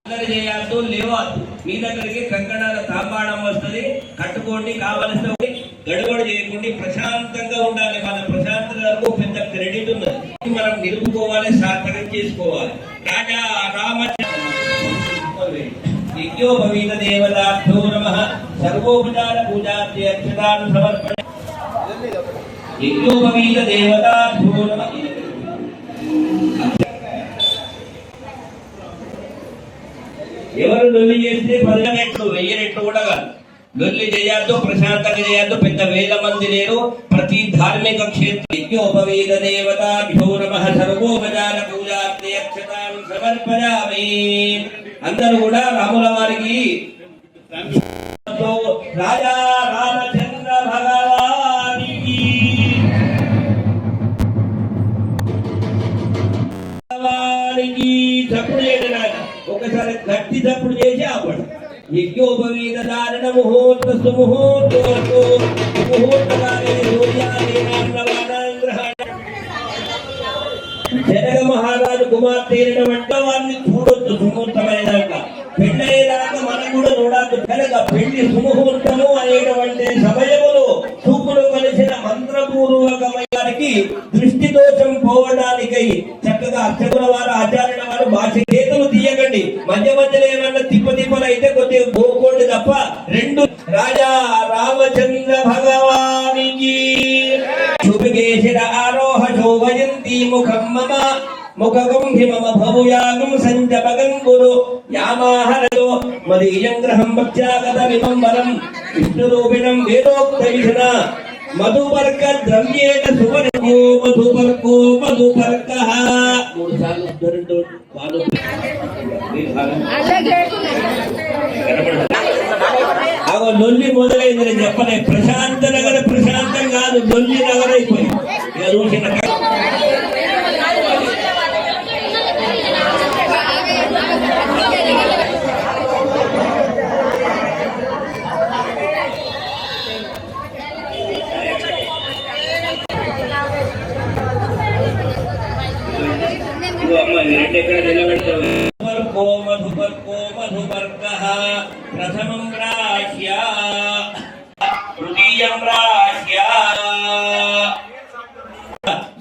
చేయద్దు లేవద్దు. మీ దగ్గరికి కంకణాల తాంబాణం వస్తుంది, కట్టుకోండి. కావలసిన గడబడి చేయకుండా ప్రశాంతంగా ఉండాలి. మన ప్రశాంతతకు పెద్ద క్రెడిట్ ఉన్నది. మనం నిలుపుకోవాలి, సార్థకం చేసుకోవాలి. రాజా రామచంద్ర యజ్ఞోపవీత దేవతాభ్యో నమః. సర్వోపచార పూజాధ్యక్షతాను సమర్పణ. యజ్ఞోపవీత దేవతాభ్యో నమః. ఎవరు లొల్లి చేస్తే 10 రెట్లు 1000 రెట్లు కూడా కాదు. లొల్లి చేయొద్దు, ప్రశాంతంగా చేయొద్దు. పెద్ద వేల మంది లేరు. ప్రతి ధార్మిక క్షేత్రం యజ్ఞోపవీత దేవతాభ్యో నమః. సర్వోపచార పూజాధ్యక్షతాను సమర్పయామి. అందరూ కూడా రాముల వారికి రాజా రామచంద్ర భగవానికి చప్పుడు చేయడానికి ఒకసారి గట్టి చప్పుడు చేసి ఆపడు. యజ్ఞోపవీత ధారణ ముహూర్త సుముహూర్తో ముహూర్తకాలే జనక మహారాజు కుమార్తె వంటి వారిని చూడొచ్చు. సుముహూర్తమైనాక పెళ్ళయ్యేదాకా మనం కూడా చూడద్దు. కనుక పెళ్లి సుముహూర్తము అనేటువంటి సమయములో చూపులు కలిసిన మంత్రపూర్వకమైనకి దృష్టి దోషం పోవడానికై చక్కగా అర్చకుల వారు ఆచార్యుల వారు భాష చేతులు తీయకండి. మధ్య మధ్యలో ఏమన్నా తిప్పలు అయితే కొద్దిగా పోకోండి తప్ప. రెండు రాజా రామచంద్ర భగవానికి శుభకేశిర ఆరోహ శోభయంతి ముఖం మమ ముఖగం హిమమ భవుయాగం సంజపగం గురు యామాహరో మదీయం గ్రహం భక్త్యాగత విమంబరం విష్ణురూపిణం వేదోక్త విధన మధుపర్క ద్రవ్యేణ సువర్గో మధుపర్కో మధుపర్కః. 3 సార్లు ఉద్ధరించు. లొల్లి మొదలైంది. నేను చెప్పలే ప్రశాంత నగర ప్రశాంతం కాదు, లొల్లి నగర అయిపోయింది. మధుపర్కో మధుపర్కః. ప్రథమం రాజ్య తృతీయం రాజ్య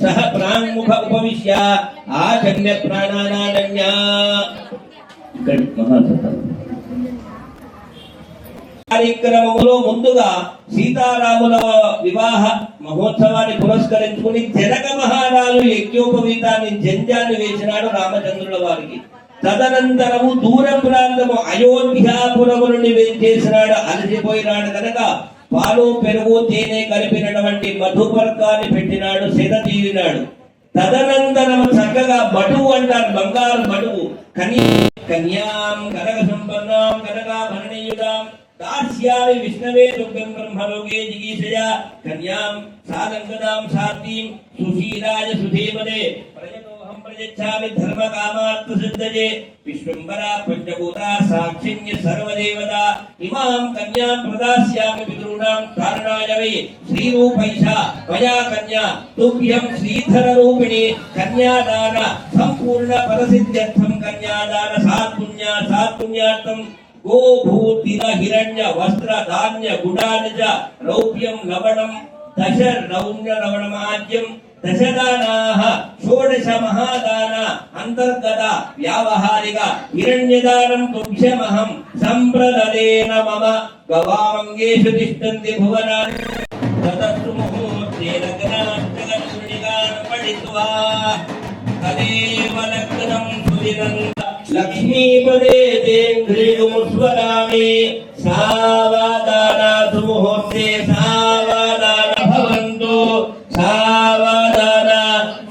సహ ప్రాంముఖ ఉపవిశ్య ఆచమ్య ప్రాణానాన్య. కార్యక్రమంలో ముందుగా సీతారాముల వివాహ మహోత్సవాన్ని పురస్కరించుకుని జనక మహారాజు యజ్ఞోపవీతాన్ని జంజాన్ని వేసినాడు రామచంద్రుల వారికి. తదనంతరము దూర ప్రాంతము అయోధ్యాపురము నుండి చేసినాడు. అలసిపోయినాడు కనుక పాలు పెరుగు తేనె కలిపినటువంటి మధుపర్కాన్ని పెట్టినాడు. సెద తీరినాడు. తదనంతరము చక్కగా బటువు అంటారు, బంగారు బటువు. కన్యాం కనక సంపన్నాం కనకాభరణీయుతాం దాస్యామి విష్ణవే దుర్గం బ్రహ్మలోకే జిగీషయా కన్యాం సాలంకదాం సాత్వీం సుశీలాయ సుధీమదే ప్రజతోహం ప్రజచ్ఛామి ధర్మకామాత్మ సిద్ధజే విశ్వంబరా పంచభూతా సాక్షిణ్య సర్వదేవతా ఇమాం కన్యాం ప్రదాస్యామి పితॄణాం కారణాయ వై శ్రీరూపైష మయా కన్యా తుభ్యం శ్రీధర రూపిణి కన్యాదాన సంపూర్ణ పరసిద్ధ్యర్థం కన్యాదాన సాత్పుణ్యార్థం గోభూతిన హిరణ్య వస్త్ర ధాన్య గుడానిజ రౌప్యం లవణం దశ రౌణ్య లవణమాజ్యం దశదానాః షోడశ మహాదాన అంతర్గత వ్యావహారిక హిరణ్యదానం తుభ్యమహం సంప్రదదేన మమ గవామంగేషు తిష్టంతి భువనాని తతస్తు ముహూర్తే లగ్నాష్టకృణికాన్ పఠిత్వా తదేవ లగ్నం సుదినం లక్ష్మీపదే తేంద్రియుముస్వరామి సావధానా సుముహూర్తే సావధాన భవంతు సావధాన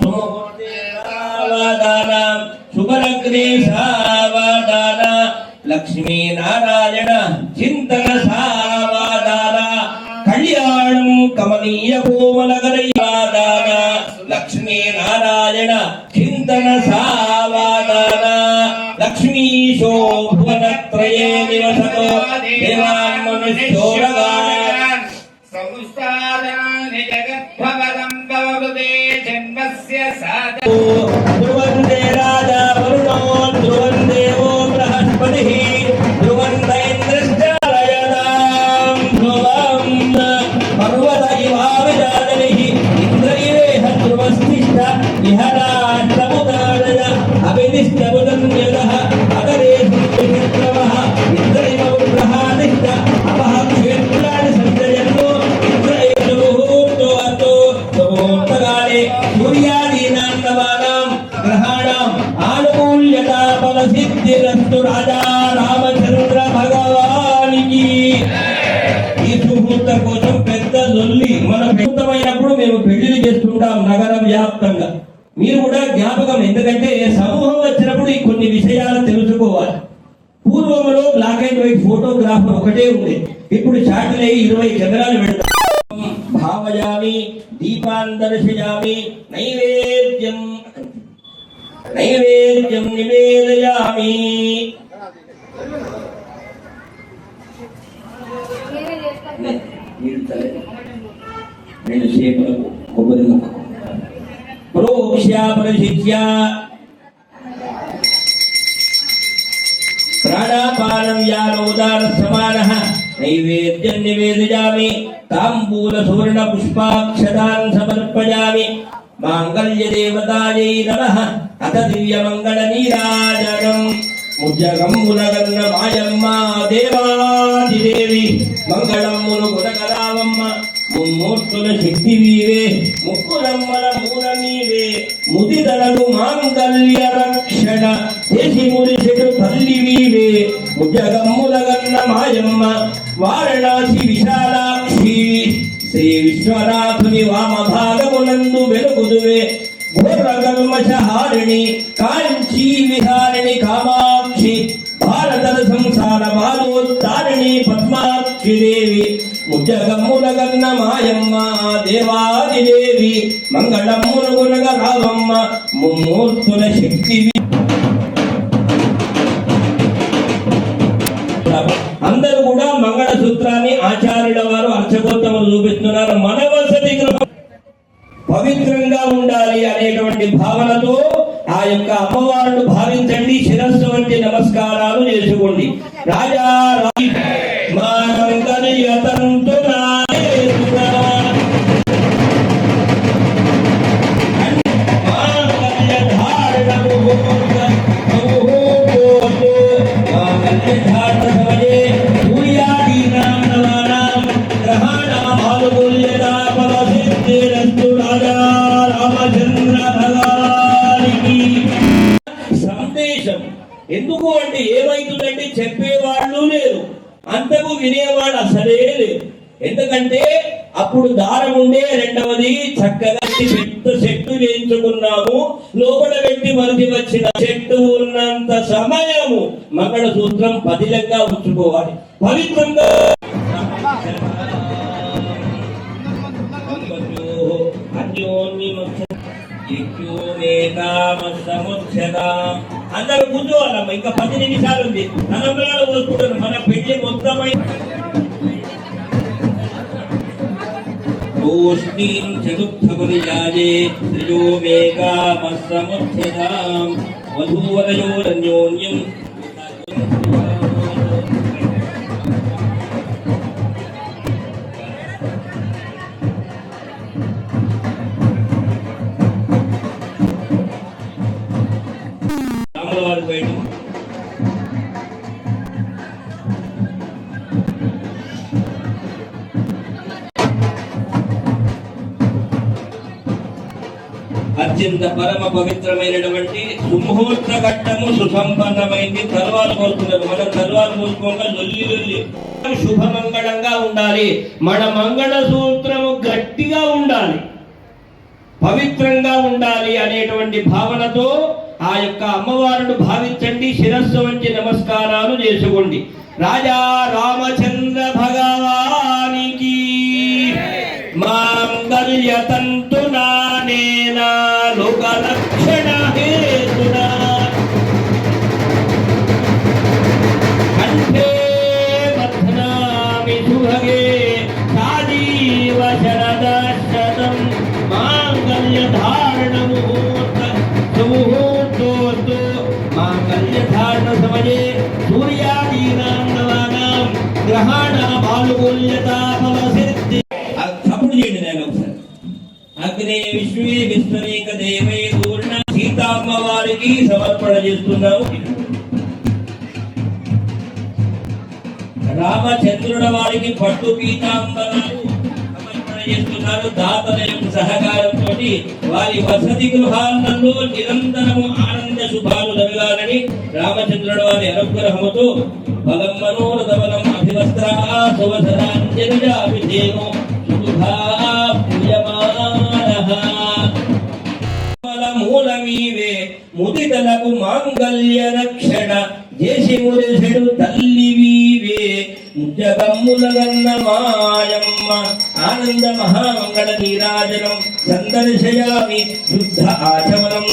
సుముహూర్తే సావధాన శుభలగ్నే సావధాన లక్ష్మీనారాయణ చింతన సావధాన కళ్యాణం కమనీయ కోమలగరయాదాన లక్ష్మీనారాయణ చింతన సావధాన లక్ష్మీశో భువనత్రయే నివసతో దేవాన్ మనుష్యోరగాన్ సంస్థానాని జగద్భవనం భవతే జన్మస్య సాధో ధ్రువం దే రాజా వరుణో ధ్రువం దేవో బృహస్పతి జయస్తు రాజా రామచంద్ర భగవానికి. ఈ సుముహూర్త కోసం పెద్ద లొల్లి మన పెద్దమైనప్పుడు మేము పెళ్లిళ్ళు చేస్తుంటాం నగర వ్యాప్తంగా. మీరు కూడా జ్ఞాపకం, ఎందుకంటే సమూహం వచ్చినప్పుడు ఈ కొన్ని విషయాలు తెలుసుకోవాలి. పూర్వంలో బ్లాక్ అండ్ వైట్ ఫోటోగ్రాఫ్ ఒకటే ఉంది, ఇప్పుడు షాట్లు 20 కెమెరాలు పెడతాం. భావయామి దీపాన్ దర్శయామి నైవేద్యం నైవేద్యం నివేదయామి. రెండు చేపలకు కొబ్బరి ముక్క ప్రోక్ష్యా ప్రశిష్య ప్రాణాపానం యానోదాన సమానః నైవేద్యం నివేదయామి. తాంబూల సువర్ణ పుష్పాక్షతాన్ సమర్పయామి. మాంగళ్య దేవతాయై నమః. అత దివ్య మంగళ నీరాజనం. ముజ్జగమ్ములగన్న మాయమ్మ దేవాదిదేవి మంగళమ్ములు గుణకరావమ్మ. ముమ్మూర్తుల శక్తి వీవే ముక్కురమ్మల మూల నీవే. ముదిదలను మాంగళ్య రక్షణ చేసి మురిసెడు తల్లి వీవే. ముజ్జగమ్ములగన్న మాయమ్మ వారణాసి విశాలాక్షి. శ్రీ విశ్వనాథుని వామభాగమునందు వెలుగుదువే. ఘోరకల్మషహారిణి కాంచీ విహారిణి కామాక్షి. భారత సంసార బాలోద్ధారిణి పద్మాక్షి దేవి. ముజ్జగమ్ములగన్న మాయమ్మ దేవాదిదేవి మంగళమ్ములు గుణగ రావమ్మ. ముమ్మూర్తుల శక్తి. అందరూ కూడా మంగళ సూత్రాన్ని ఆచార్యుల వారు అర్చకోత్తములు చూపిస్తున్నారు. మన వసతి పవిత్రంగా ఉండాలి అనేటువంటి భావనతో ఆ యొక్క అమ్మవారును భావించండి. శిరస్సు వంటి నమస్కారాలు చేసుకోండి. రాజా సందేశం ఎందుకు అంటే ఏమైతుందంటే చెప్పేవాళ్ళు లేరు, అంతకు వినేవాడు అసలే లేరు. ఎందుకంటే అప్పుడు దారం ఉండే, రెండవది చక్కగా పెద్ద చెట్టు వేయించుకున్నాము, లోపల పెట్టి మనకి వచ్చిన చెట్టు ఉన్నంత సమయము మంగళ సూత్రం పదిలంగా ఉంచుకోవాలి, పవిత్రంగా. అందరూ కూర్చోవాలమ్మా, ఇంకా 10 నిమిషాలు ఉంది. తలంబ్రాలు పోసుకుంటారు, మన పెళ్లి మొత్తమై చతుర్థపరిజాయే త్రియో మేఘామస్సముచ్ఛదాం వధూవరయోరన్యోన్యం. రాములవారి బయట అత్యంత పరమ పవిత్రమైనటువంటి సుముహూర్త ఘట్టము సుసంపన్నమైంది. తలవాలు పోస్తున్నారు. మనం తలవాలు పోసుకోగా లొల్లి లొల్లి శుభమంగళంగా ఉండాలి. మన మంగళ సూత్రము గట్టిగా ఉండాలి, పవిత్రంగా ఉండాలి అనేటువంటి భావనతో ఆ యొక్క అమ్మవారును భావించండి. శిరస్సు వంచి నమస్కారాలు చేసుకోండి. రాజా రామచంద్ర భగవానికి మాంగళ్యతంతునా నేనా లోకరక్షణ హేతునా కంఠే బధ్నామి శుభగే సాజీవ శరదశతం మాంగళ్యధారణ ముహూర్త సుముహూర్తోస్తు మాంగళ్యధారణ సమయే సూర్యాదీనాం నవానాం గ్రహాణ బాలుగూల్యతా ఫలసిద్ధి. అప్పుడు చేయండి నేను ఒకసారి. అగ్నే విశ్వే విశ్వనేక దేవై పూర్ణ సీతమ్మ వారికి సమర్పణ చేస్తున్నాము. రామచంద్రుల వారికి పట్టు పీతాంబరాలు సమర్పణ చేస్తున్నారు. దాతల యొక్క సహకారంతో వారి వసతి గృహాలలో నిరంతరము ఆనంద శుభాలు జరగాలని రామచంద్రుడు వారి అనుగ్రహముతో బలం మనోరథబలం అభివస్త్రా సువసరాంజలిజాభిషేకం మూలమీవే ముదితలకు మాంగళ్య రక్షణ చేసి మురిసెడు తల్లివీవే జగమ్ములగన్న మాయమ్మ ఆనంద మహామంగళ నీరాజనం సందర్శయామి శుద్ధ ఆచమనం